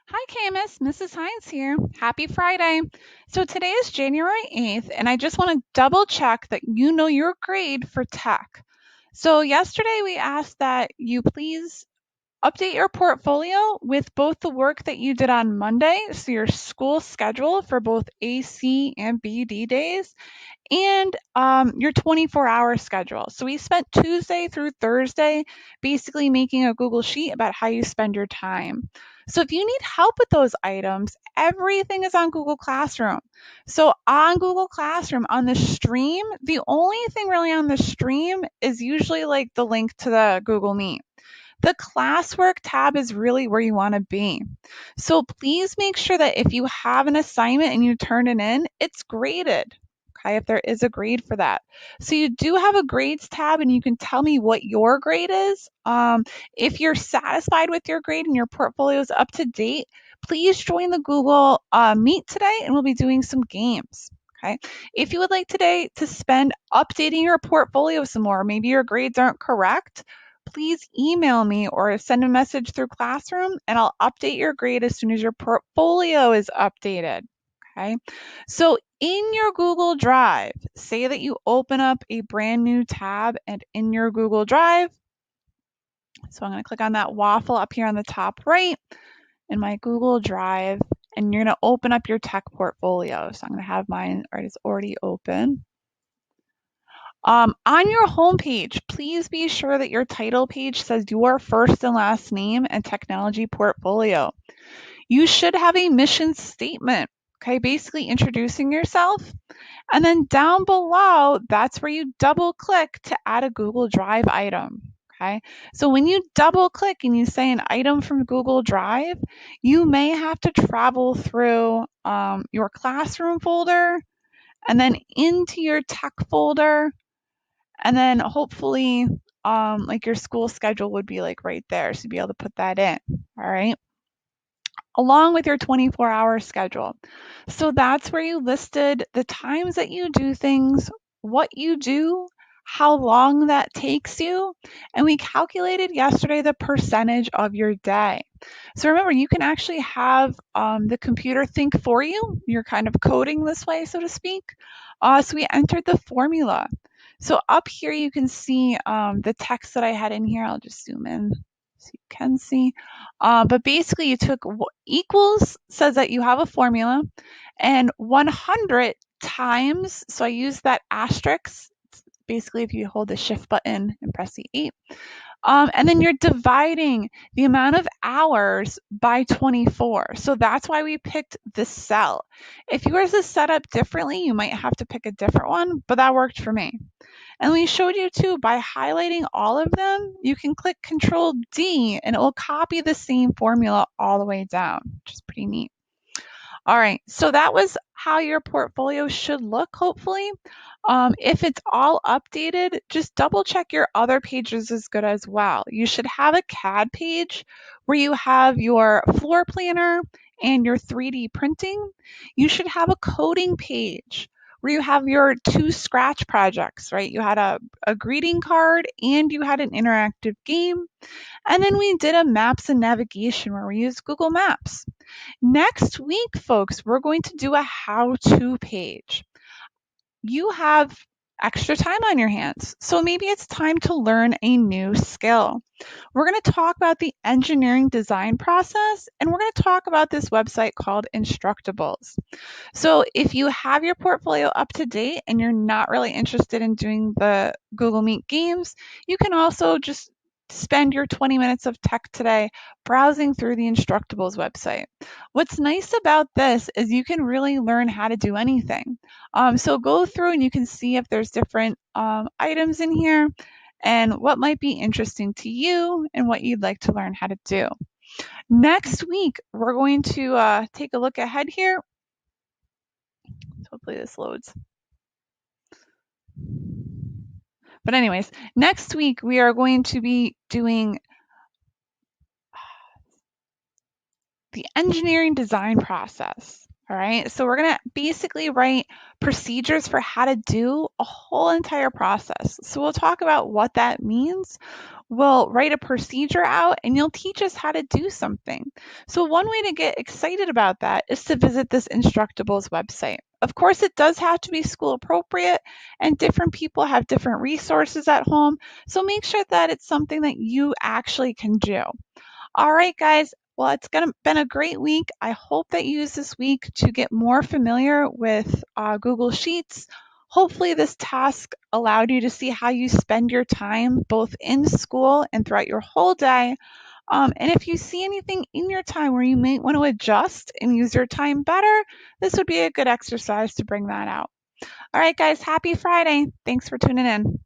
Hi, Camus. Mrs. Hines here. Happy Friday. So today is January 8th, and I just want to double check that you know your grade for tech. So yesterday we asked that you please update your portfolio with both the work that you did on Monday, so your school schedule for both AC and BD days, and your 24-hour schedule. So we spent Tuesday through Thursday basically making a Google Sheet about how you spend your time. So if you need help with those items, everything is on Google Classroom. So on Google Classroom, on the stream, the only thing really on the stream is usually like the link to the Google Meet. The classwork tab is really where you want to be. So please make sure that if you have an assignment and you turn it in, it's graded. Okay, if there is a grade for that. So you do have a grades tab and you can tell me what your grade is. If you're satisfied with your grade and your portfolio is up to date, please join the Google Meet today and we'll be doing some games. Okay. If you would like today to spend updating your portfolio some more, maybe your grades aren't correct, please email me or send a message through Classroom and I'll update your grade as soon as your portfolio is updated. Okay. So in your Google Drive, say that you open up a brand new tab and in your Google Drive, so I'm going to click on that waffle up here on the top right in my Google Drive, and you're going to open up your tech portfolio. So I'm going to have mine, or it's already open. On your homepage, please be sure that your title page says your first and last name and technology portfolio. You should have a mission statement, okay, basically introducing yourself. And then down below, that's where you double click to add a Google Drive item. Okay, so when you double click and you say an item from Google Drive, you may have to travel through your classroom folder and then into your tech folder, and then hopefully like your school schedule would be like right there, so you'd be able to put that in. All right, along with your 24-hour schedule. So that's where you listed the times that you do things, what you do, how long that takes you, and we calculated yesterday the percentage of your day. So remember, you can actually have the computer think for you. You're kind of coding this way, so to speak. So we entered the formula. So up here you can see the text that I had in here. I'll just zoom in so you can see. But basically you took equals says that you have a formula, and 100 times, so I use that asterisk. Basically, if you hold the shift button and press the 8, and then you're dividing the amount of hours by 24. So that's why we picked this cell. If yours is set up differently, you might have to pick a different one, but that worked for me. And we showed you too, by highlighting all of them, you can click Control D and it will copy the same formula all the way down, which is pretty neat. All right, so that was how your portfolio should look, hopefully. If it's all updated, just double check your other pages is good as well. You should have a CAD page where you have your floor planner and your 3D printing. You should have a coding page where you have your 2 scratch projects, right? You had a greeting card and you had an interactive game. And then we did a maps and navigation where we used Google Maps. Next week, folks, we're going to do a how-to page. You have extra time on your hands, so maybe it's time to learn a new skill. We're going to talk about the engineering design process, and we're going to talk about this website called Instructables. So if you have your portfolio up to date and you're not really interested in doing the Google Meet games, you can also just spend your 20 minutes of tech today browsing through the Instructables website. What's nice about this is you can really learn how to do anything. So go through and you can see if there's different items in here and what might be interesting to you and what you'd like to learn how to do. Next week, we're going to take a look ahead here. Hopefully this loads. But anyways, next week we are going to be doing the engineering design process. All right, so we're going to basically write procedures for how to do a whole entire process. So we'll talk about what that means. We'll write a procedure out and you'll teach us how to do something. So one way to get excited about that is to visit this Instructables website. Of course, it does have to be school appropriate and different people have different resources at home. So make sure that it's something that you actually can do. All right, guys. Well, it's been a great week. I hope that you use this week to get more familiar with Google Sheets. Hopefully, this task allowed you to see how you spend your time both in school and throughout your whole day. And if you see anything in your time where you may want to adjust and use your time better, this would be a good exercise to bring that out. All right, guys. Happy Friday. Thanks for tuning in.